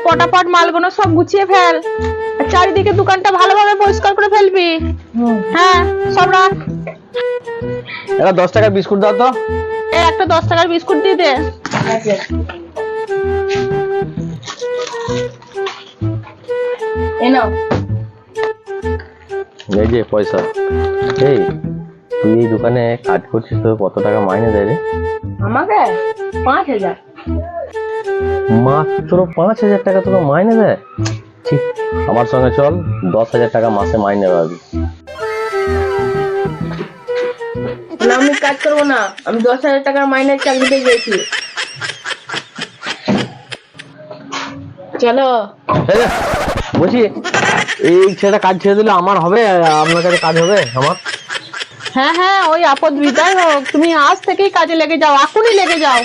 পটাপট মালগুলো সব গুছিয়ে ফেল, আর চারিদিকে দোকানটা ভালোভাবে পরিষ্কার করে ফেলবি। হ্যাঁ, সব রাখ। এটা 10 টাকার বিস্কুট দাও তো। একটা 10 টাকার বিস্কুট দিয়ে দে। এই যে পয়সা। এই তুই এই দোকানে কাজ করছিস, তো কত টাকা মাইনে দেয় রে? আমাকে 5000। মাত্র 5000 টাকা তোকে মাইনে দেয়? ঠিক, আমার সঙ্গে চল, 10,000 টাকা মাসে মাইনে পাবি। আমি কাজ করবো না, আমি 10,000 টাকার মাইনের চাকরিতে গেছি। চলো। বলছি এই ছেলেটা কাজ ছেড়ে দিলে আমার হবে? আপনার কাছে কাজ হবে আমার? হ্যাঁ হ্যাঁ, ওই আপদ বিদায় হোক, তুমি আজ থেকেই কাজে লেগে যাও, এখনই লেগে যাও।